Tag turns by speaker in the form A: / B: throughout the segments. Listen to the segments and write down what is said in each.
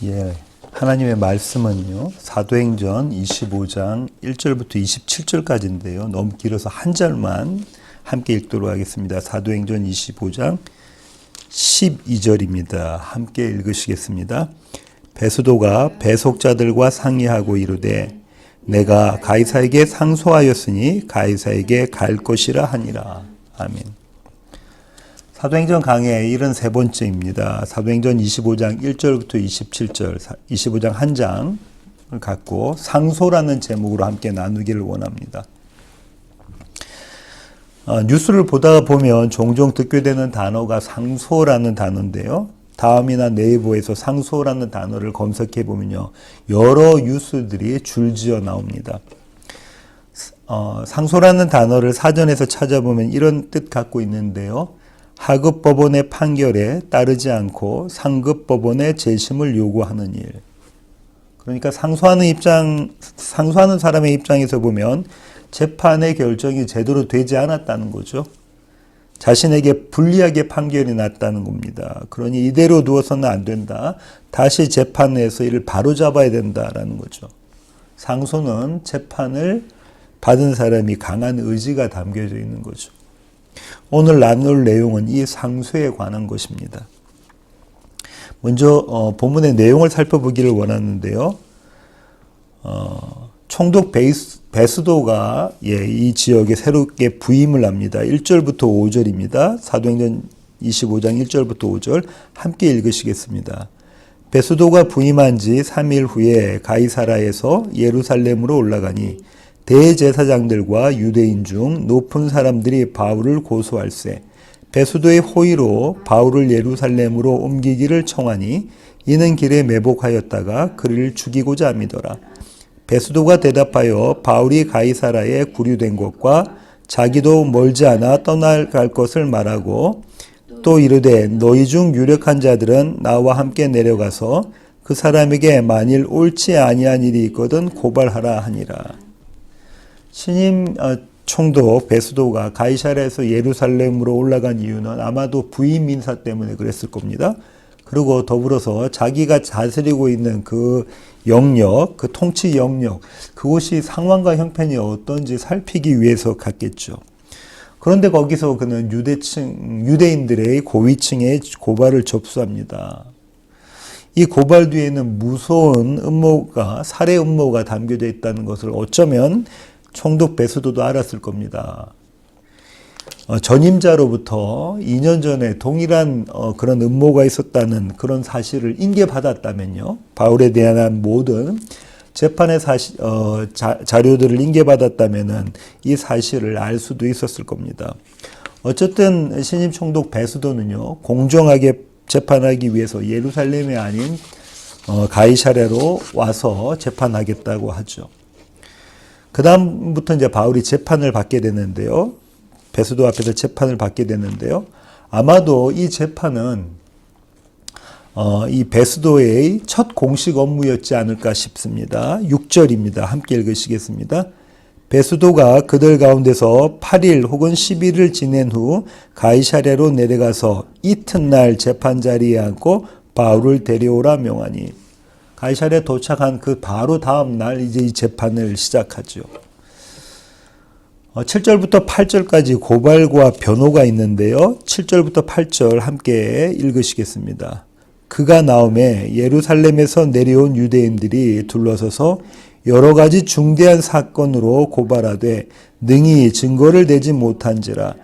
A: 예, 하나님의 말씀은요, 사도행전 25장 1절부터 27절까지인데요. 너무 길어서 한 절만 함께 읽도록 하겠습니다. 사도행전 25장 12절입니다. 함께 읽으시겠습니다. 베스도가 배속자들과 상의하고 이르되 내가 가이사에게 상소하였으니 가이사에게 갈 것이라 하니라. 아멘. 사도행전 강의 73번째입니다. 사도행전 25장 1절부터 27절, 25장 한 장을 갖고 상소라는 제목으로 함께 나누기를 원합니다. 뉴스를 보다가 보면 종종 듣게 되는 단어가 상소라는 단어인데요. 다음이나 네이버에서 상소라는 단어를 검색해 보면요, 여러 뉴스들이 줄지어 나옵니다. 상소라는 단어를 사전에서 찾아보면 이런 뜻 갖고 있는데요. 하급법원의 판결에 따르지 않고 상급법원의 재심을 요구하는 일. 그러니까 상소하는 사람의 입장에서 보면 재판의 결정이 제대로 되지 않았다는 거죠. 자신에게 불리하게 판결이 났다는 겁니다. 그러니 이대로 두어서는 안 된다. 다시 재판에서 이를 바로잡아야 된다라는 거죠. 상소는 재판을 받은 사람이 강한 의지가 담겨져 있는 거죠. 오늘 나눌 내용은 이 상소에 관한 것입니다. 먼저 본문의 내용을 살펴보기를 원하는데요. 총독 베스도가 이 지역에 새롭게 부임을 합니다. 1절부터 5절입니다. 사도행전 25장 1절부터 5절 함께 읽으시겠습니다. 베스도가 부임한 지 3일 후에 가이사라에서 예루살렘으로 올라가니 대제사장들과 유대인 중 높은 사람들이 바울을 고소할세 베스도의 호의로 바울을 예루살렘으로 옮기기를 청하니 이는 길에 매복하였다가 그를 죽이고자 함이더라. 베스도가 대답하여 바울이 가이사라에 구류된 것과 자기도 멀지 않아 떠나갈 것을 말하고 또 이르되 너희 중 유력한 자들은 나와 함께 내려가서 그 사람에게 만일 옳지 아니한 일이 있거든 고발하라 하니라. 신임 총독 베스도가 가이사라에서 예루살렘으로 올라간 이유는 아마도 부임 인사 때문에 그랬을 겁니다. 그리고 더불어서 자기가 다스리고 있는 그 영역, 그 통치 영역, 그곳이 상황과 형편이 어떤지 살피기 위해서 갔겠죠. 그런데 거기서 그는 유대인들의 고위층의 고발을 접수합니다. 이 고발 뒤에는 무서운 음모가, 살해 음모가 담겨져 있다는 것을 어쩌면 총독 베스도도 알았을 겁니다. 전임자로부터 2년 전에 동일한 그런 음모가 있었다는 그런 사실을 인계받았다면요. 바울에 대한 모든 재판의 자료들을 인계받았다면은 이 사실을 알 수도 있었을 겁니다. 어쨌든 신임 총독 베스도는요, 공정하게 재판하기 위해서 예루살렘이 아닌 가이사랴로 와서 재판하겠다고 하죠. 그 다음부터 이제 바울이 재판을 받게 되는데요. 베스도 앞에서 재판을 받게 되는데요. 아마도 이 재판은 이 베스도의 첫 공식 업무였지 않을까 싶습니다. 6절입니다. 함께 읽으시겠습니다. 베스도가 그들 가운데서 8일 혹은 10일을 지낸 후 가이사랴로 내려가서 이튿날 재판 자리에 앉고 바울을 데려오라 명하니 가이사랴에 도착한 그 바로 다음 날 이제 이 재판을 시작하죠. 7절부터 8절까지 고발과 변호가 있는데요. 7절부터 8절 함께 읽으시겠습니다. 그가 나오매 예루살렘에서 내려온 유대인들이 둘러서서 여러 가지 중대한 사건으로 고발하되 능히 증거를 대지 못한지라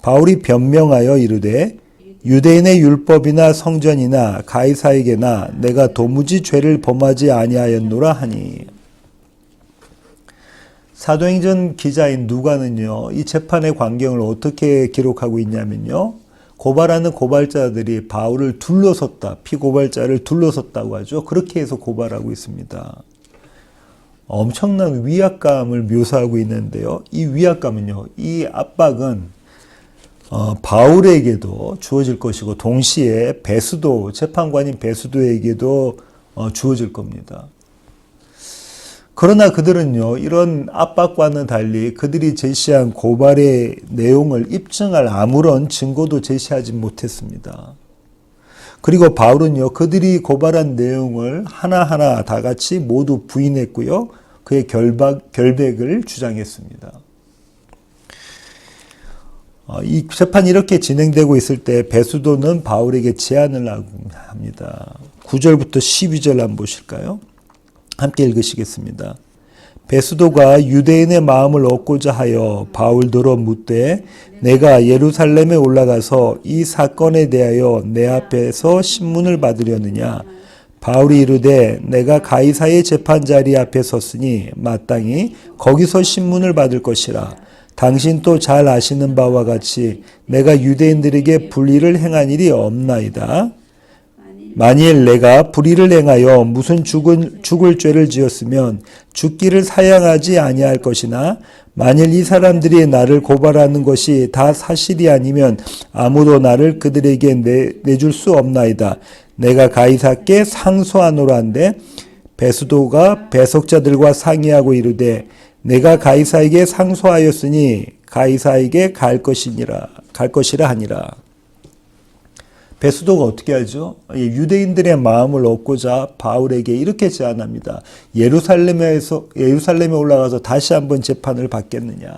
A: 바울이 변명하여 이르되 유대인의 율법이나 성전이나 가이사에게나 내가 도무지 죄를 범하지 아니하였노라 하니. 사도행전 기자인 누가는요, 이 재판의 광경을 어떻게 기록하고 있냐면요, 고발하는 고발자들이 바울을 둘러섰다, 피고발자를 둘러섰다고 하죠. 그렇게 해서 고발하고 있습니다. 엄청난 위압감을 묘사하고 있는데요. 이 위압감은요, 이 압박은 바울에게도 주어질 것이고 동시에 베스도, 재판관인 베스도에게도 주어질 겁니다. 그러나 그들은요, 이런 압박과는 달리 그들이 제시한 고발의 내용을 입증할 아무런 증거도 제시하지 못했습니다. 그리고 바울은요, 그들이 고발한 내용을 하나하나 다 같이 모두 부인했고요. 그의 결백을 주장했습니다. 이 재판이 이렇게 진행되고 있을 때 베수도는 바울에게 제안을 합니다. 9절부터 12절 한번 보실까요? 함께 읽으시겠습니다. 베수도가 유대인의 마음을 얻고자 하여 바울더러 묻되 내가 예루살렘에 올라가서 이 사건에 대하여 내 앞에서 신문을 받으려느냐. 바울이 이르되 내가 가이사의 재판자리 앞에 섰으니 마땅히 거기서 신문을 받을 것이라. 당신 또 잘 아시는 바와 같이 내가 유대인들에게 불의를 행한 일이 없나이다. 만일 내가 불의를 행하여 무슨 죽을 죄를 지었으면 죽기를 사양하지 아니할 것이나 만일 이 사람들이 나를 고발하는 것이 다 사실이 아니면 아무도 나를 그들에게 내줄 수 없나이다. 내가 가이사께 상소하노라 한데 베수도가 배석자들과 상의하고 이르되 내가 가이사에게 상소하였으니 가이사에게 갈 것이라 하니라. 베수도가 어떻게 하죠? 유대인들의 마음을 얻고자 바울에게 이렇게 제안합니다. 예루살렘에 올라가서 다시 한번 재판을 받겠느냐.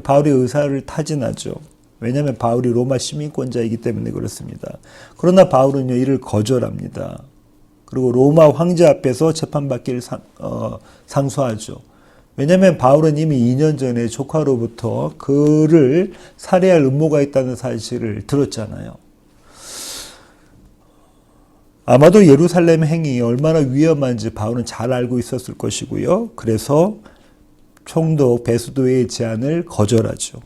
A: 바울의 의사를 타진하죠. 왜냐하면 바울이 로마 시민권자이기 때문에 그렇습니다. 그러나 바울은요, 이를 거절합니다. 그리고 로마 황제 앞에서 재판받기를 상소하죠. 왜냐하면 바울은 이미 2년 전에 조카로부터 그를 살해할 음모가 있다는 사실을 들었잖아요. 아마도 예루살렘 행이 얼마나 위험한지 바울은 잘 알고 있었을 것이고요. 그래서 총독 베수도의 제안을 거절하죠.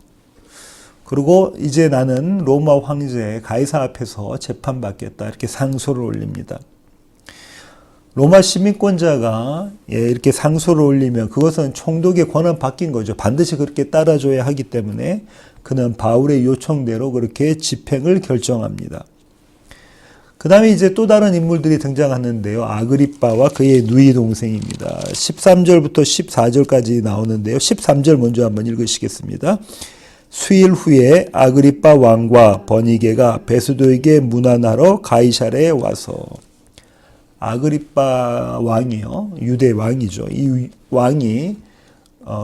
A: 그리고 이제 나는 로마 황제 가이사 앞에서 재판받겠다. 이렇게 상소를 올립니다. 로마 시민권자가 이렇게 상소를 올리면 그것은 총독의 권한 바뀐 거죠. 반드시 그렇게 따라줘야 하기 때문에 그는 바울의 요청대로 그렇게 집행을 결정합니다. 그 다음에 이제 또 다른 인물들이 등장하는데요. 아그리빠와 그의 누이 동생입니다. 13절부터 14절까지 나오는데요. 13절 먼저 한번 읽으시겠습니다. 수일 후에 아그리빠 왕과 버니게가 베수도에게 문안하러 가이사랴에 와서. 아그리빠 왕이요, 유대 왕이죠. 이 왕이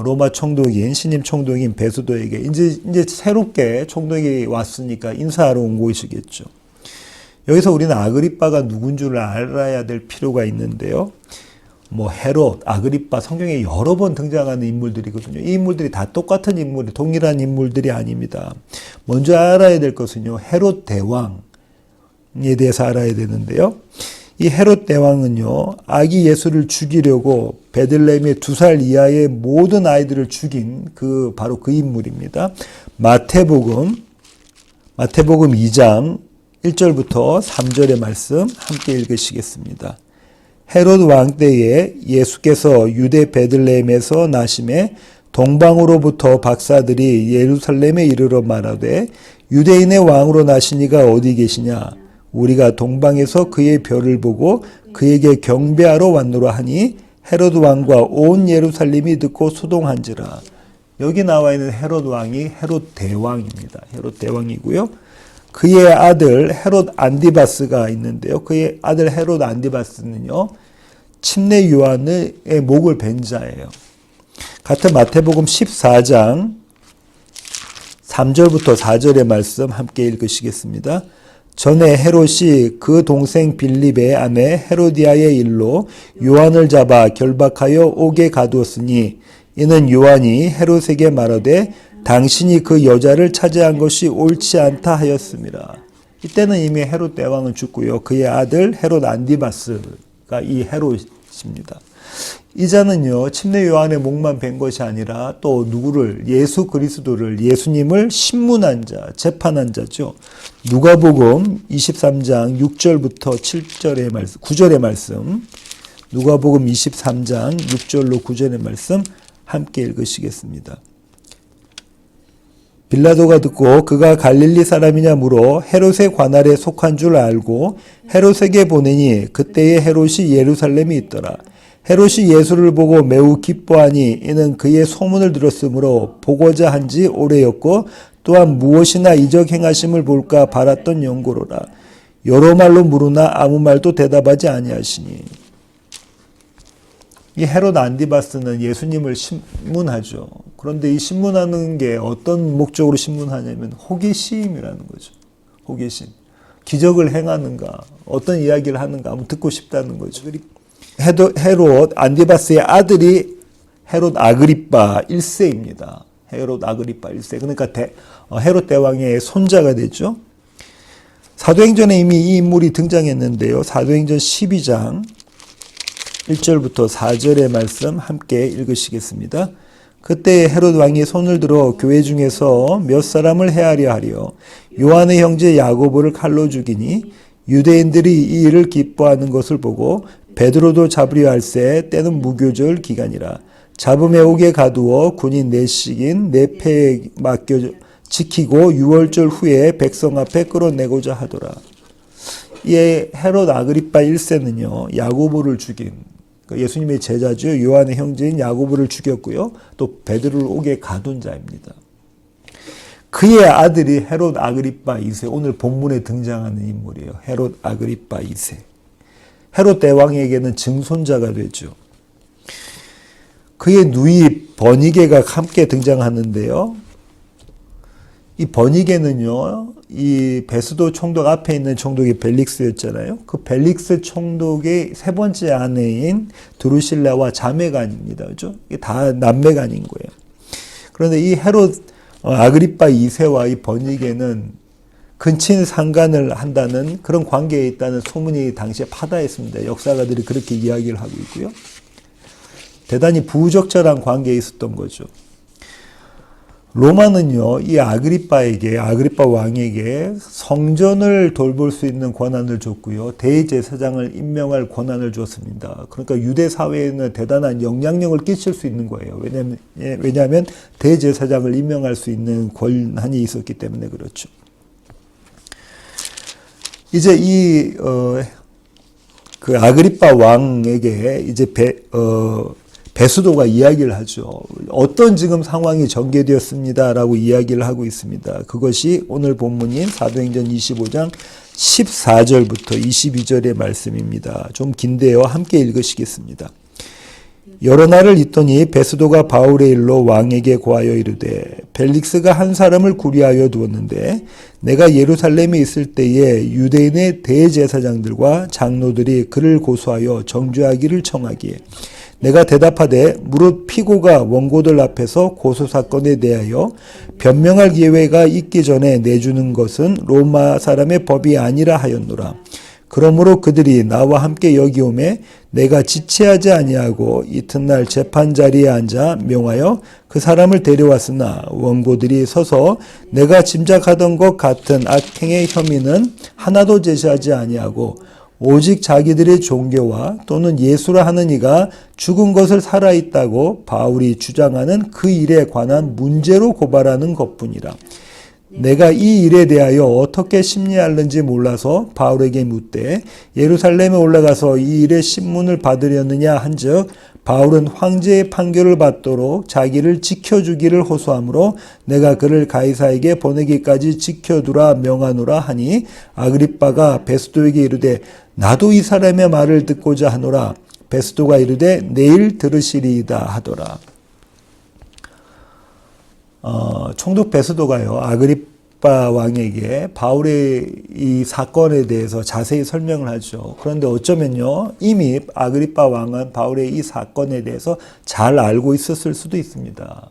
A: 로마 총독인 신임 총독인 베수도에게 이제 새롭게 총독이 왔으니까 인사하러 온 곳이겠죠. 여기서 우리는 아그리빠가 누군 줄 알아야 될 필요가 있는데요. 헤롯, 아그리빠, 성경에 여러 번 등장하는 인물들이거든요. 이 인물들이 다 똑같은 인물이, 동일한 인물들이 아닙니다. 먼저 알아야 될 것은요, 헤롯 대왕에 대해서 알아야 되는데요. 이 헤롯 대왕은요, 아기 예수를 죽이려고 베들레헴의 2살 이하의 모든 아이들을 죽인 바로 그 인물입니다. 마태복음 2장 1절부터 3절의 말씀 함께 읽으시겠습니다. 헤롯 왕 때에 예수께서 유대 베들레헴에서 나심에 동방으로부터 박사들이 예루살렘에 이르러 말하되 유대인의 왕으로 나시니가 어디 계시냐? 우리가 동방에서 그의 별을 보고 그에게 경배하러 왔노라 하니 헤롯 왕과 온 예루살렘이 듣고 소동한지라. 여기 나와 있는 헤롯 왕이 헤롯 대왕입니다. 헤롯 대왕이고요. 그의 아들 헤롯 안디바스가 있는데요. 그의 아들 헤롯 안디바스는요, 침례 요한의 목을 벤 자예요. 같은 마태복음 14장 3절부터 4절의 말씀 함께 읽으시겠습니다. 전에 헤롯이 그 동생 빌립의 아내 헤로디아의 일로 요한을 잡아 결박하여 옥에 가두었으니 이는 요한이 헤롯에게 말하되 당신이 그 여자를 차지한 것이 옳지 않다 하였습니다. 이때는 이미 헤롯 대왕은 죽고요. 그의 아들 헤롯 안디바스가 이 헤롯입니다. 이 자는요, 침례 요한의 목만 벤 것이 아니라 또 누구를, 예수 그리스도를, 예수님을 신문한 자, 재판한 자죠. 누가복음 23장 6절부터 7절의 말씀, 9절의 말씀, 누가복음 23장 6절로 9절의 말씀 함께 읽으시겠습니다. 빌라도가 듣고 그가 갈릴리 사람이냐 물어 헤롯의 관할에 속한 줄 알고 헤롯에게 보내니 그때에 헤롯이 예루살렘에 있더라. 헤롯이 예수를 보고 매우 기뻐하니 이는 그의 소문을 들었으므로 보고자 한지 오래였고 또한 무엇이나 이적 행하심을 볼까 바랐던 연고로라. 여러 말로 물으나 아무 말도 대답하지 아니하시니. 이 헤롯 안디바스는 예수님을 신문하죠. 그런데 이 신문하는 게 어떤 목적으로 신문하냐면 호기심이라는 거죠. 호기심. 기적을 행하는가, 어떤 이야기를 하는가 한번 듣고 싶다는 거죠. 헤롯 안디바스의 아들이 헤롯 아그리파 1세입니다. 헤롯 아그리파 1세. 그러니까 헤롯 대왕의 손자가 되죠. 사도행전에 이미 이 인물이 등장했는데요. 사도행전 12장 1절부터 4절의 말씀 함께 읽으시겠습니다. 그때 헤롯 왕이 손을 들어 교회 중에서 몇 사람을 헤아려 하려 요한의 형제 야고보를 칼로 죽이니 유대인들이 이 일을 기뻐하는 것을 보고 베드로도 잡으려 할새 때는 무교절 기간이라 잡음에 오게 가두어 군인 4씩인 4패에 맡겨 지키고 6월절 후에 백성 앞에 끌어내고자 하더라. 이 헤롯 아그리파 1세는요. 야고보를 죽인 예수님의 제자죠. 요한의 형제인 야고보를 죽였고요. 또 베드로를 옥에 가둔 자입니다. 그의 아들이 헤롯 아그리파 2세, 오늘 본문에 등장하는 인물이에요. 헤롯 아그리파 2세. 헤롯 대왕에게는 증손자가 되죠. 그의 누이 버니게가 함께 등장하는데요. 이 버니게는요, 이 베스도 총독 앞에 있는 총독이 벨릭스였잖아요. 그 벨릭스 총독의 세 번째 아내인 드루실라와 자매간입니다. 그죠? 이게 다 남매간인 거예요. 그런데 이 헤롯 아그리파 2세와 이 버니게는 근친 상간을 한다는 그런 관계에 있다는 소문이 당시에 파다했습니다. 역사가들이 그렇게 이야기를 하고 있고요. 대단히 부적절한 관계에 있었던 거죠. 로마는요, 이 아그리파 왕에게 성전을 돌볼 수 있는 권한을 줬고요. 대제사장을 임명할 권한을 줬습니다. 그러니까 유대 사회에는 대단한 영향력을 끼칠 수 있는 거예요. 왜냐하면 대제사장을 임명할 수 있는 권한이 있었기 때문에 그렇죠. 이제 그 아그리파 왕에게 이제 베스도가 이야기를 하죠. 어떤 지금 상황이 전개되었습니다라고 이야기를 하고 있습니다. 그것이 오늘 본문인 사도행전 25장 14절부터 22절의 말씀입니다. 좀 긴데요. 함께 읽으시겠습니다. 여러 날을 있더니 베스도가 바울의 일로 왕에게 고하여 이르되 벨릭스가 한 사람을 구리하여 두었는데 내가 예루살렘에 있을 때에 유대인의 대제사장들과 장로들이 그를 고소하여 정죄하기를 청하기에 내가 대답하되 무릇 피고가 원고들 앞에서 고소사건에 대하여 변명할 기회가 있기 전에 내주는 것은 로마 사람의 법이 아니라 하였노라. 그러므로 그들이 나와 함께 여기 오매 내가 지체하지 아니하고 이튿날 재판 자리에 앉아 명하여 그 사람을 데려왔으나 원고들이 서서 내가 짐작하던 것 같은 악행의 혐의는 하나도 제시하지 아니하고 오직 자기들의 종교와 또는 예수라 하는 이가 죽은 것을 살아있다고 바울이 주장하는 그 일에 관한 문제로 고발하는 것뿐이라. 내가 이 일에 대하여 어떻게 심리하는지 몰라서 바울에게 묻되 예루살렘에 올라가서 이 일의 신문을 받으려느냐 한즉 바울은 황제의 판결을 받도록 자기를 지켜주기를 호소하므로 내가 그를 가이사에게 보내기까지 지켜두라 명하노라 하니 아그리빠가 베스도에게 이르되 나도 이 사람의 말을 듣고자 하노라. 베스도가 이르되 내일 들으시리이다 하더라. 총독 베스도가요, 아그리빠 왕에게 바울의 이 사건에 대해서 자세히 설명을 하죠. 그런데 어쩌면요, 이미 아그리빠 왕은 바울의 이 사건에 대해서 잘 알고 있었을 수도 있습니다.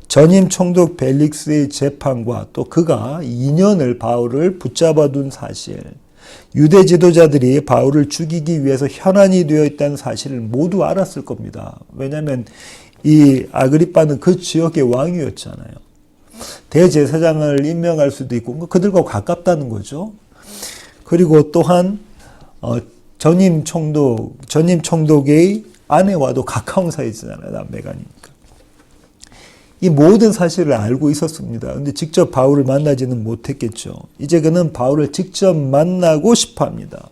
A: 전임 총독 벨릭스의 재판과 또 그가 2년을 바울을 붙잡아둔 사실, 유대 지도자들이 바울을 죽이기 위해서 현안이 되어 있다는 사실을 모두 알았을 겁니다. 왜냐하면 이 아그리빠는 그 지역의 왕이었잖아요. 대제사장을 임명할 수도 있고 그들과 가깝다는 거죠. 그리고 또한 전임 총독의 아내와도 가까운 사이잖아요. 남매간이니까. 이 모든 사실을 알고 있었습니다. 그런데 직접 바울을 만나지는 못했겠죠. 이제 그는 바울을 직접 만나고 싶어 합니다.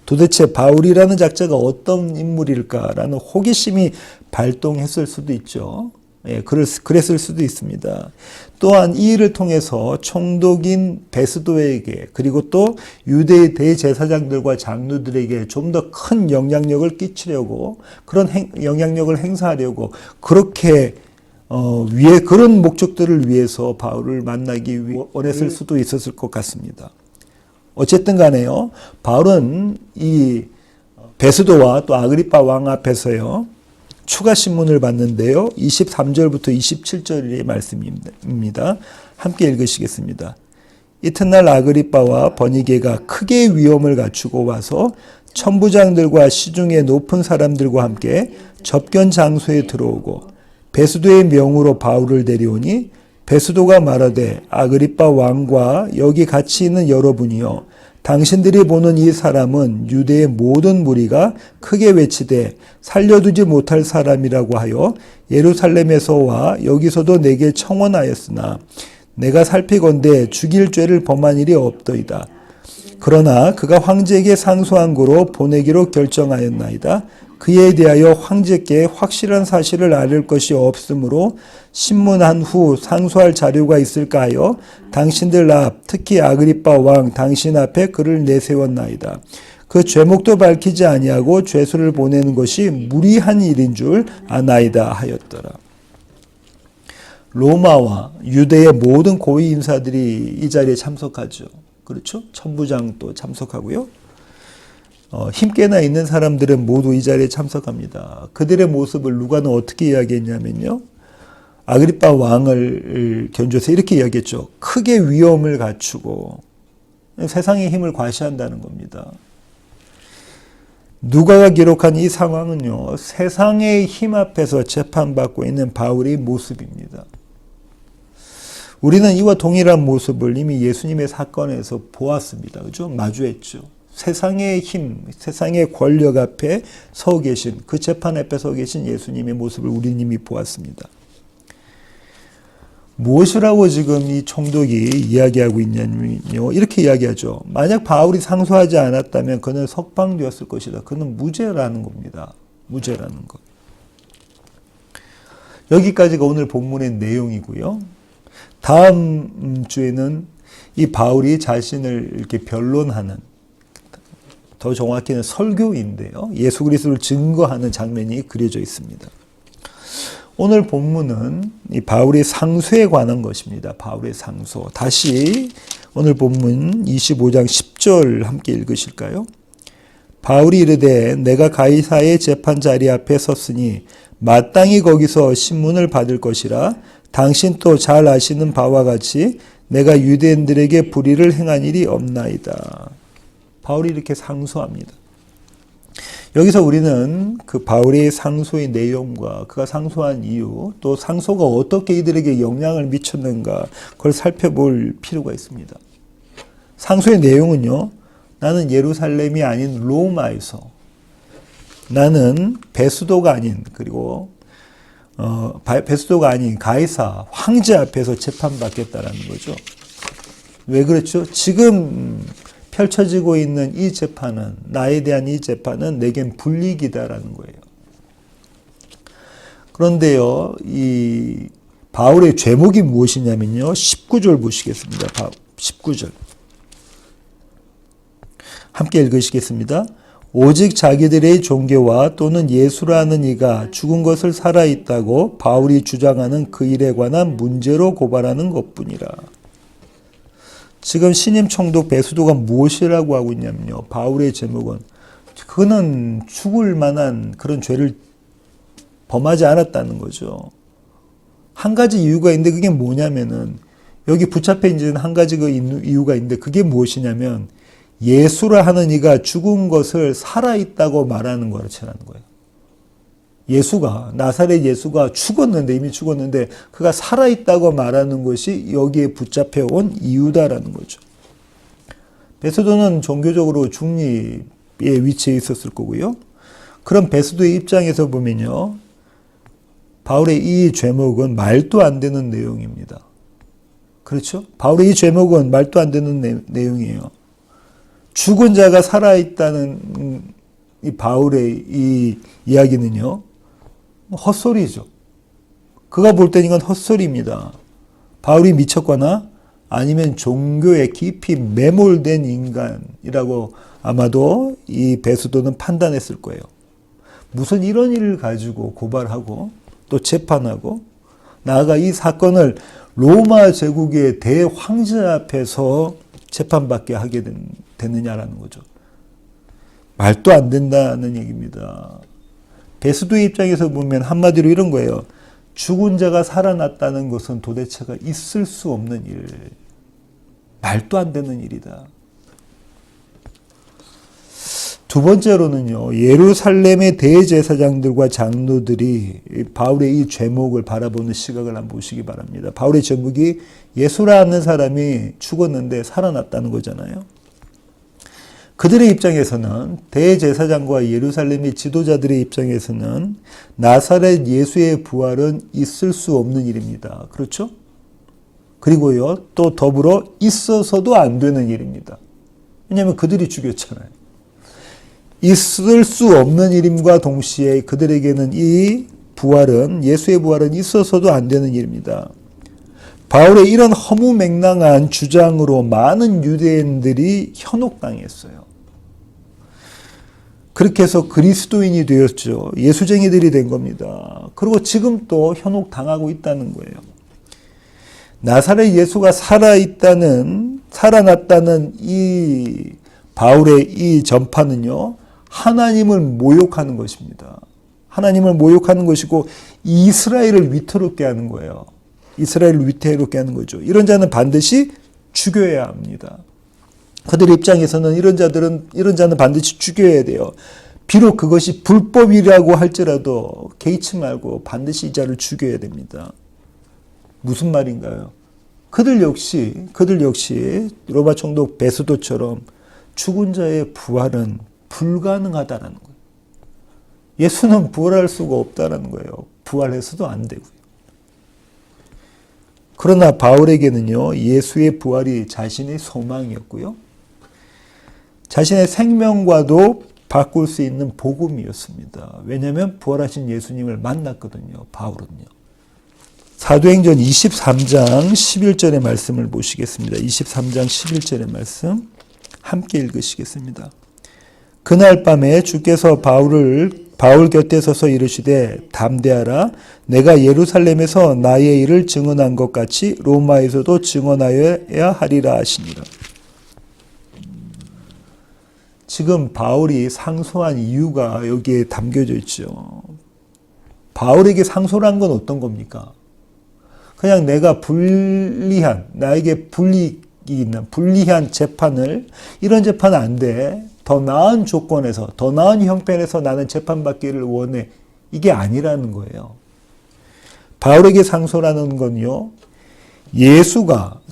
A: 도대체 바울이라는 작자가 어떤 인물일까라는 호기심이 발동했을 수도 있죠. 그랬을 수도 있습니다. 또한 이 일을 통해서 총독인 베스도에게 그리고 또 유대의 대제사장들과 장로들에게 좀 더 큰 영향력을 끼치려고 그런 영향력을 행사하려고 그렇게 그런 목적들을 위해서 바울을 만나기 원했을 수도 있었을 것 같습니다. 어쨌든 간에요. 바울은 이 베스도와 또 아그리파 왕 앞에서요. 추가 신문을 받는데요. 23절부터 27절의 말씀입니다. 함께 읽으시겠습니다. 이튿날 아그리파와 버니게가 크게 위험을 갖추고 와서 천부장들과 시중의 높은 사람들과 함께 접견 장소에 들어오고 베스도의 명으로 바울을 데려오니 베스도가 말하되 아그리파 왕과 여기 같이 있는 여러분이여 당신들이 보는 이 사람은 유대의 모든 무리가 크게 외치되 살려두지 못할 사람이라고 하여 예루살렘에서 와 여기서도 내게 청원하였으나 내가 살피건대 죽일 죄를 범한 일이 없더이다. 그러나 그가 황제에게 상소한 고로 보내기로 결정하였나이다. 그에 대하여 황제께 확실한 사실을 알릴 것이 없으므로 신문한 후 상소할 자료가 있을까 하여 당신들 앞 특히 아그리파 왕 당신 앞에 그를 내세웠나이다. 그 죄목도 밝히지 아니하고 죄수를 보내는 것이 무리한 일인 줄 아나이다 하였더라. 로마와 유대의 모든 고위 인사들이 이 자리에 참석하죠. 그렇죠? 천부장도 참석하고요. 힘께나 있는 사람들은 모두 이 자리에 참석합니다. 그들의 모습을 누가는 어떻게 이야기했냐면요. 아그리파 왕을 견주해서 이렇게 이야기했죠. 크게 위엄을 갖추고 세상의 힘을 과시한다는 겁니다. 누가가 기록한 이 상황은요. 세상의 힘 앞에서 재판받고 있는 바울의 모습입니다. 우리는 이와 동일한 모습을 이미 예수님의 사건에서 보았습니다. 그죠? 마주했죠. 세상의 힘, 세상의 권력 앞에 서 계신, 그 재판 앞에 서 계신 예수님의 모습을 우리는 이미 보았습니다. 무엇이라고 지금 이 총독이 이야기하고 있냐면요. 이렇게 이야기하죠. 만약 바울이 상소하지 않았다면 그는 석방되었을 것이다. 그는 무죄라는 겁니다. 무죄라는 것. 여기까지가 오늘 본문의 내용이고요. 다음 주에는 이 바울이 자신을 이렇게 변론하는, 더 정확히는 설교인데요. 예수 그리스도를 증거하는 장면이 그려져 있습니다. 오늘 본문은 이 바울의 상소에 관한 것입니다. 바울의 상소. 다시 오늘 본문 25장 10절 함께 읽으실까요? 바울이 이르되 내가 가이사의 재판 자리 앞에 섰으니 마땅히 거기서 신문을 받을 것이라 당신 또 잘 아시는 바와 같이 내가 유대인들에게 불의를 행한 일이 없나이다. 바울이 이렇게 상소합니다. 여기서 우리는 그 바울의 상소의 내용과 그가 상소한 이유, 또 상소가 어떻게 이들에게 영향을 미쳤는가, 그걸 살펴볼 필요가 있습니다. 상소의 내용은요, 나는 예루살렘이 아닌 로마에서, 나는 베스도가 아닌, 그리고 베스도가 아닌 가이사 황제 앞에서 재판받겠다라는 거죠. 왜 그렇죠? 지금 펼쳐지고 있는 이 재판은, 나에 대한 이 재판은 내겐 불이익이다라는 거예요. 그런데요, 이 바울의 죄목이 무엇이냐면요, 19절 보시겠습니다. 19절. 함께 읽으시겠습니다. 오직 자기들의 종교와 또는 예수라는 이가 죽은 것을 살아있다고 바울이 주장하는 그 일에 관한 문제로 고발하는 것뿐이라. 지금 신임 총독 베스도가 무엇이라고 하고 있냐면요. 바울의 제목은 그는 죽을 만한 그런 죄를 범하지 않았다는 거죠. 한 가지 이유가 있는데 그게 뭐냐면은 여기 붙잡혀 있는 한 가지 그 이유가 있는데 그게 무엇이냐면 예수라 하는 이가 죽은 것을 살아있다고 말하는 거라는 거예요. 예수가, 나사렛 예수가 죽었는데, 이미 죽었는데 그가 살아있다고 말하는 것이 여기에 붙잡혀 온 이유다라는 거죠. 베스도는 종교적으로 중립의 위치에 있었을 거고요. 그럼 베스도의 입장에서 보면요, 바울의 이 죄목은 말도 안 되는 내용입니다. 그렇죠? 바울의 이 죄목은 말도 안 되는 내용이에요. 죽은 자가 살아있다는 이 바울의 이 이야기는요, 헛소리죠. 그가 볼 때는 이건 헛소리입니다. 바울이 미쳤거나 아니면 종교에 깊이 매몰된 인간이라고 아마도 이 베스도는 판단했을 거예요. 무슨 이런 일을 가지고 고발하고 또 재판하고 나아가 이 사건을 로마 제국의 대황제 앞에서 재판받게 하게 되느냐라는 거죠. 말도 안 된다는 얘기입니다. 베스도의 입장에서 보면 한마디로 이런 거예요. 죽은 자가 살아났다는 것은 도대체가 있을 수 없는 일. 말도 안 되는 일이다. 두 번째로는요, 예루살렘의 대제사장들과 장로들이 바울의 이 죄목을 바라보는 시각을 한번 보시기 바랍니다. 바울의 죄목이 예수라는 사람이 죽었는데 살아났다는 거잖아요. 그들의 입장에서는, 대제사장과 예루살렘의 지도자들의 입장에서는 나사렛 예수의 부활은 있을 수 없는 일입니다. 그렇죠? 그리고요, 또 더불어 있어서도 안 되는 일입니다. 왜냐하면 그들이 죽였잖아요. 있을 수 없는 일임과 동시에 그들에게는 이 부활은, 예수의 부활은 있어서도 안 되는 일입니다. 바울의 이런 허무맹랑한 주장으로 많은 유대인들이 현혹당했어요. 그렇게 해서 그리스도인이 되었죠. 예수쟁이들이 된 겁니다. 그리고 지금 또 현혹당하고 있다는 거예요. 나사렛 예수가 살아났다는 이 바울의 이 전파는요, 하나님을 모욕하는 것입니다. 하나님을 모욕하는 것이고 이스라엘을 위태롭게 하는 거예요. 이스라엘을 위태롭게 하는 거죠. 이런 자는 반드시 죽여야 합니다. 그들의 입장에서는 이런 자는 반드시 죽여야 돼요. 비록 그것이 불법이라고 할지라도 개의치 말고 반드시 이 자를 죽여야 됩니다. 무슨 말인가요? 그들 역시 로마 총독 베스도처럼 죽은 자의 부활은 불가능하다라는 거예요. 예수는 부활할 수가 없다라는 거예요. 부활해서도 안 되고요. 그러나 바울에게는요, 예수의 부활이 자신의 소망이었고요. 자신의 생명과도 바꿀 수 있는 복음이었습니다. 왜냐하면 부활하신 예수님을 만났거든요. 바울은요. 사도행전 23장 11절의 말씀을 보시겠습니다. 23장 11절의 말씀 함께 읽으시겠습니다. 그날 밤에 주께서 바울 곁에 서서 이르시되 담대하라 내가 예루살렘에서 나의 일을 증언한 것 같이 로마에서도 증언하여야 하리라 하시니라. 지금 바울이 상소한 이유가 여기에 담겨져 있죠. 바울에게 상소란 건 어떤 겁니까? 그냥 내가 나에게 불이익이 있는 불리한 재판을, 이런 재판은 안 돼. 더 나은 조건에서, 더 나은 형편에서 나는 재판받기를 원해. 이게 아니라는 거예요. 바울에게 상소라는 건요,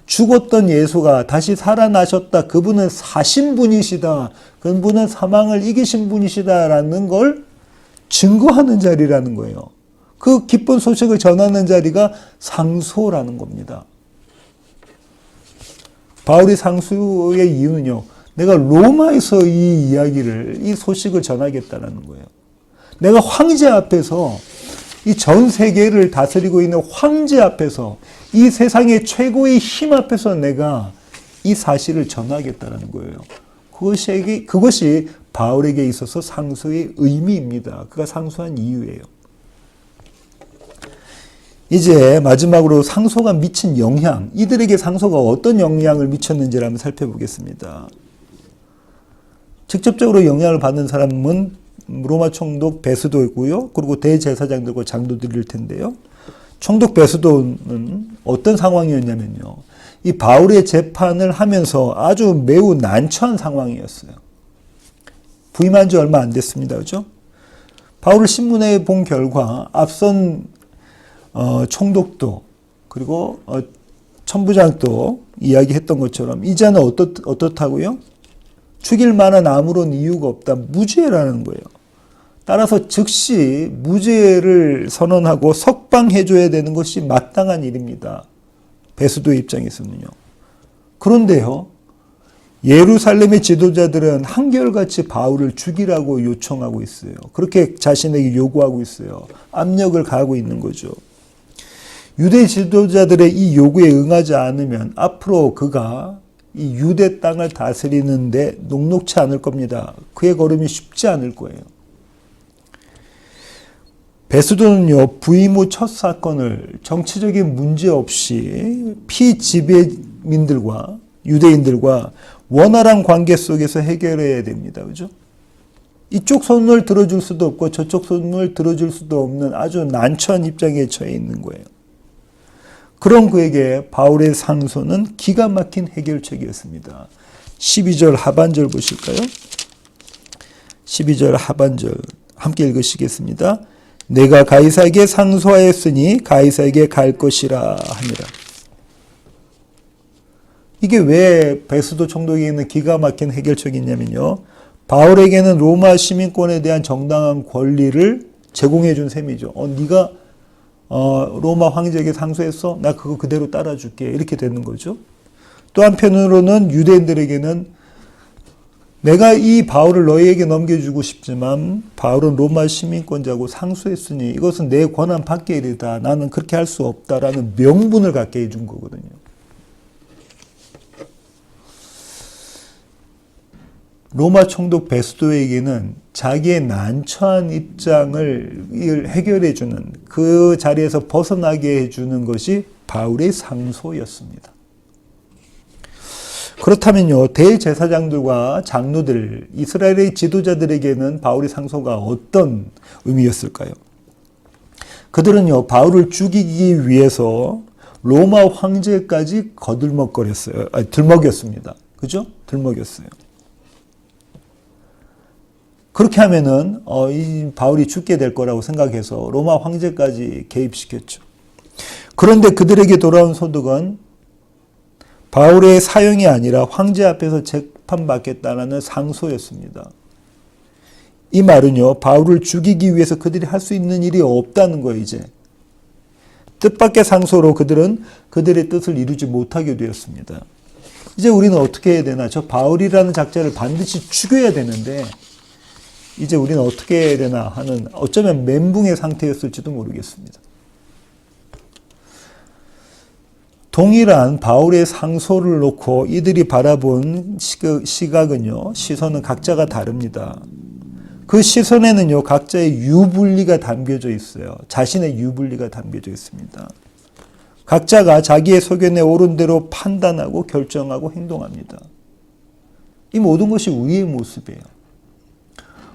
A: 죽었던 예수가 다시 살아나셨다. 그분은 사신 분이시다. 그분은 사망을 이기신 분이시다라는 걸 증거하는 자리라는 거예요. 그 기쁜 소식을 전하는 자리가 상소라는 겁니다. 바울이 상소의 이유는요, 내가 로마에서 이 소식을 전하겠다는 거예요. 내가 황제 앞에서, 이 전 세계를 다스리고 있는 황제 앞에서, 이 세상의 최고의 힘 앞에서 내가 이 사실을 전하겠다는 거예요. 그것이 바울에게 있어서 상소의 의미입니다. 그가 상소한 이유예요. 이제 마지막으로 상소가 미친 영향, 이들에게 상소가 어떤 영향을 미쳤는지를 한번 살펴보겠습니다. 직접적으로 영향을 받는 사람은 로마 총독 베스도이고요. 그리고 대제사장들과 장로들일 텐데요. 총독 베스도는 어떤 상황이었냐면요, 이 바울의 재판을 하면서 아주 매우 난처한 상황이었어요. 부임한 지 얼마 안 됐습니다. 그렇죠? 바울을 신문에 본 결과 앞선 총독도 그리고 천부장도 이야기했던 것처럼 이 자는 어떻다고요? 죽일 만한 아무런 이유가 없다. 무죄라는 거예요. 따라서 즉시 무죄를 선언하고 석방해줘야 되는 것이 마땅한 일입니다. 베스도의 입장에서는요. 그런데요, 예루살렘의 지도자들은 한결같이 바울을 죽이라고 요청하고 있어요. 그렇게 자신에게 요구하고 있어요. 압력을 가하고 있는 거죠. 유대 지도자들의 이 요구에 응하지 않으면 앞으로 그가 이 유대 땅을 다스리는데 녹록치 않을 겁니다. 그의 걸음이 쉽지 않을 거예요. 베스도는요, 부임 후 첫 사건을 정치적인 문제 없이 피지배민들과 유대인들과 원활한 관계 속에서 해결해야 됩니다. 그죠? 이쪽 손을 들어줄 수도 없고 저쪽 손을 들어줄 수도 없는 아주 난처한 입장에 처해 있는 거예요. 그런 그에게 바울의 상소는 기가 막힌 해결책이었습니다. 12절 하반절 보실까요? 12절 하반절 함께 읽으시겠습니다. 내가 가이사에게 상소하였으니 가이사에게 갈 것이라 하니라. 이게 왜 베스도 총독에게는 기가 막힌 해결책이냐면요. 바울에게는 로마 시민권에 대한 정당한 권리를 제공해 준 셈이죠. 네가 로마 황제에게 상소했어? 나 그거 그대로 따라줄게. 이렇게 되는 거죠. 또 한편으로는 유대인들에게는 내가 이 바울을 너희에게 넘겨주고 싶지만 바울은 로마 시민권자고 상소했으니 이것은 내 권한 밖의 일이다. 나는 그렇게 할 수 없다라는 명분을 갖게 해준 거거든요. 로마 총독 베스도에게는 자기의 난처한 입장을 해결해주는 그 자리에서 벗어나게 해주는 것이 바울의 상소였습니다. 그렇다면요, 대제사장들과 장로들, 이스라엘의 지도자들에게는 바울의 상소가 어떤 의미였을까요? 그들은요, 바울을 죽이기 위해서 로마 황제까지 들먹였습니다. 그죠? 들먹였어요. 그렇게 하면은 이 바울이 죽게 될 거라고 생각해서 로마 황제까지 개입시켰죠. 그런데 그들에게 돌아온 소득은 바울의 사형이 아니라 황제 앞에서 재판받겠다는 상소였습니다. 이 말은요, 바울을 죽이기 위해서 그들이 할 수 있는 일이 없다는 거예요, 이제. 뜻밖의 상소로 그들은 그들의 뜻을 이루지 못하게 되었습니다. 이제 우리는 어떻게 해야 되나? 저 바울이라는 작자를 반드시 죽여야 되는데 이제 우리는 어떻게 해야 되나 하는 어쩌면 멘붕의 상태였을지도 모르겠습니다. 동일한 바울의 상소를 놓고 이들이 바라본 시각은요, 시선은 각자가 다릅니다. 그 시선에는요, 각자의 유불리가 담겨져 있어요. 자신의 유불리가 담겨져 있습니다. 각자가 자기의 소견에 옳은 대로 판단하고 결정하고 행동합니다. 이 모든 것이 우리의 모습이에요.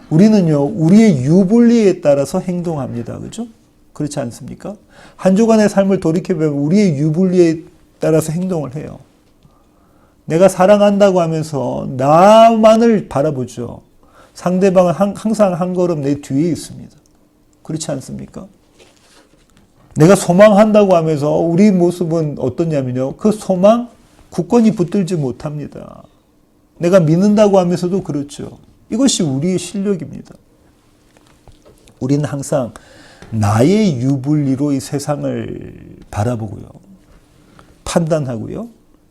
A: 우리는요, 우리의 유불리에 따라서 행동합니다. 그죠? 그렇지 않습니까? 한 주간의 삶을 돌이켜보면 우리의 유불리에 따라서 행동을 해요. 내가 사랑한다고 하면서 나만을 바라보죠. 상대방은 항상 한 걸음 내 뒤에 있습니다. 그렇지 않습니까? 내가 소망한다고 하면서 우리 모습은 어떠냐면요. 그 소망, 굳건히 붙들지 못합니다. 내가 믿는다고 하면서도 그렇죠. 이것이 우리의 실력입니다. 우리는 항상 나의 유불리로 이 세상을 바라보고요. 판단하고요.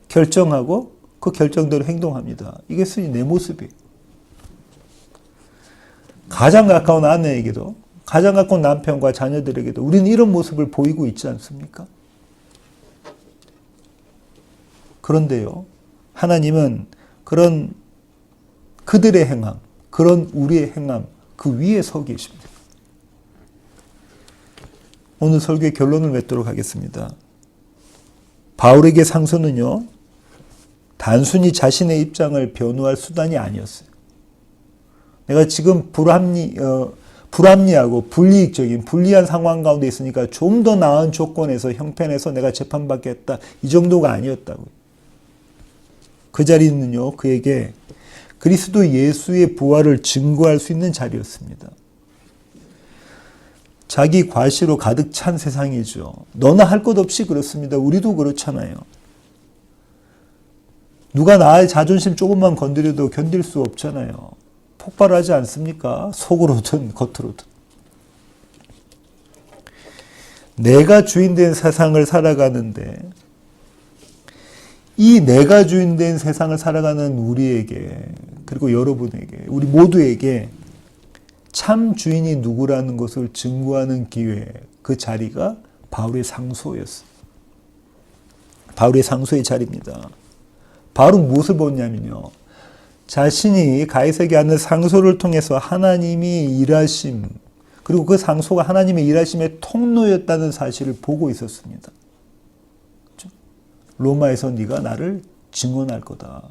A: 결정하고 그 결정대로 행동합니다. 이것이 내 모습이에요. 가장 가까운 아내에게도, 가장 가까운 남편과 자녀들에게도 우리는 이런 모습을 보이고 있지 않습니까? 그런데요, 하나님은 그런 그들의 행함, 그런 우리의 행함, 그 위에 서 계십니다. 오늘 설교의 결론을 맺도록 하겠습니다. 바울에게 상소는요, 단순히 자신의 입장을 변호할 수단이 아니었어요. 내가 지금 불합리하고 불리한 상황 가운데 있으니까 좀 더 나은 조건에서 형편에서 내가 재판받겠다. 이 정도가 아니었다고요. 그 자리는요, 그에게 그리스도 예수의 부활을 증거할 수 있는 자리였습니다. 자기 과시로 가득 찬 세상이죠. 너나 할 것 없이 그렇습니다. 우리도 그렇잖아요. 누가 나의 자존심 조금만 건드려도 견딜 수 없잖아요. 폭발하지 않습니까? 속으로든 겉으로든. 내가 주인된 세상을 살아가는데 이 내가 주인된 세상을 살아가는 우리에게, 그리고 여러분에게, 우리 모두에게 참 주인이 누구라는 것을 증거하는 기회, 그 자리가 바울의 상소였어요. 바울의 상소의 자리입니다. 바울은 무엇을 보냐면요. 자신이 가이사에게 하는 상소를 통해서 하나님이 일하심, 그리고 그 상소가 하나님의 일하심의 통로였다는 사실을 보고 있었습니다. 로마에서 네가 나를 증언할 거다.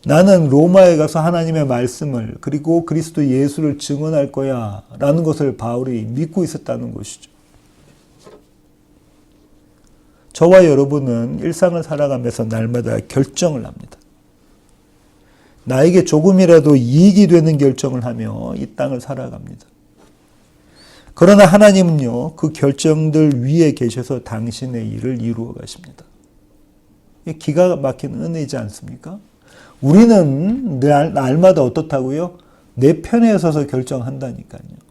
A: 나는 로마에 가서 하나님의 말씀을 그리고 그리스도 예수를 증언할 거야 라는 것을 바울이 믿고 있었다는 것이죠. 저와 여러분은 일상을 살아가면서 날마다 결정을 합니다. 나에게 조금이라도 이익이 되는 결정을 하며 이 땅을 살아갑니다. 그러나 하나님은요, 그 결정들 위에 계셔서 당신의 일을 이루어 가십니다. 기가 막힌 은혜이지 않습니까? 우리는 날마다 어떻다고요? 내 편에 서서 결정한다니까요.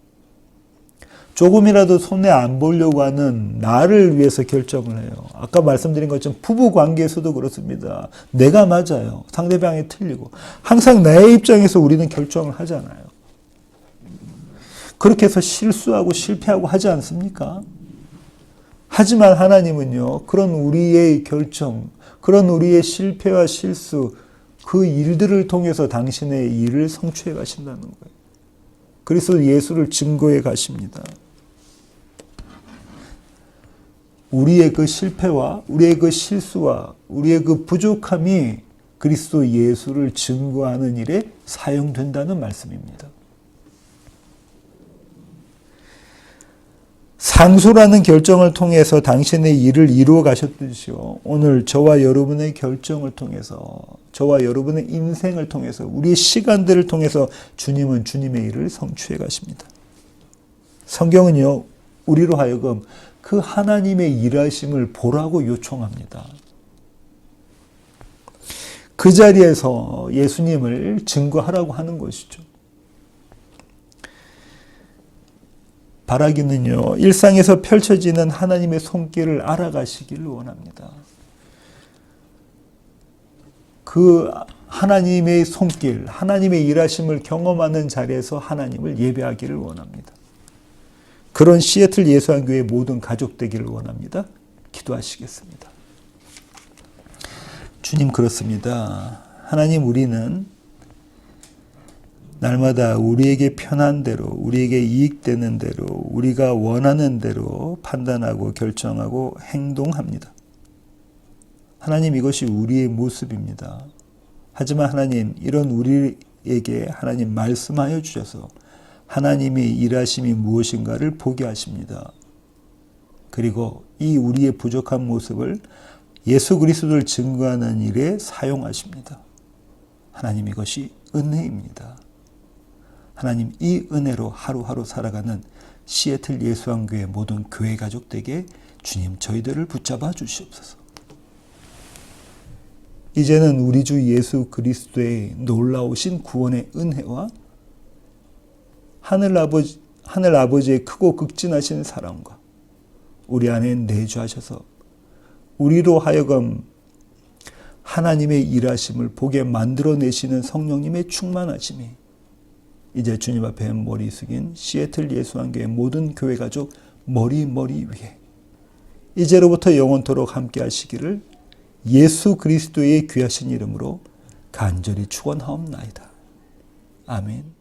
A: 조금이라도 손해 안 보려고 하는 나를 위해서 결정을 해요. 아까 말씀드린 것처럼 부부 관계에서도 그렇습니다. 내가 맞아요. 상대방이 틀리고. 항상 나의 입장에서 우리는 결정을 하잖아요. 그렇게 해서 실수하고 실패하고 하지 않습니까? 하지만 하나님은요, 그런 우리의 결정, 그런 우리의 실패와 실수, 그 일들을 통해서 당신의 일을 성취해 가신다는 거예요. 그리스도 예수를 증거해 가십니다. 우리의 그 실패와 우리의 그 실수와 우리의 그 부족함이 그리스도 예수를 증거하는 일에 사용된다는 말씀입니다. 상소라는 결정을 통해서 당신의 일을 이루어 가셨듯이요. 오늘 저와 여러분의 결정을 통해서, 저와 여러분의 인생을 통해서, 우리의 시간들을 통해서 주님은 주님의 일을 성취해 가십니다. 성경은요, 우리로 하여금 그 하나님의 일하심을 보라고 요청합니다. 그 자리에서 예수님을 증거하라고 하는 것이죠. 바라기는요, 일상에서 펼쳐지는 하나님의 손길을 알아가시기를 원합니다. 그 하나님의 손길, 하나님의 일하심을 경험하는 자리에서 하나님을 예배하기를 원합니다. 그런 시애틀 예수한교회 모든 가족 되기를 원합니다. 기도하시겠습니다. 주님, 그렇습니다. 하나님, 우리는 날마다 우리에게 편한 대로, 우리에게 이익되는 대로, 우리가 원하는 대로 판단하고 결정하고 행동합니다. 하나님, 이것이 우리의 모습입니다. 하지만 하나님, 이런 우리에게 하나님 말씀하여 주셔서 하나님의 일하심이 무엇인가를 보게 하십니다. 그리고 이 우리의 부족한 모습을 예수 그리스도를 증거하는 일에 사용하십니다. 하나님, 이것이 은혜입니다. 하나님, 이 은혜로 하루하루 살아가는 시애틀 예수한교회 모든 교회 가족들에게 주님 저희들을 붙잡아 주시옵소서. 이제는 우리 주 예수 그리스도의 놀라우신 구원의 은혜와 하늘 아버지의 크고 극진하신 사랑과 우리 안에 내주하셔서 우리로 하여금 하나님의 일하심을 보게 만들어내시는 성령님의 충만하심이 이제 주님 앞에 머리 숙인 시애틀 예수한교회 모든 교회 가족 머리 위에 이제로부터 영원토록 함께 하시기를 예수 그리스도의 귀하신 이름으로 간절히 축원하옵나이다. 아멘.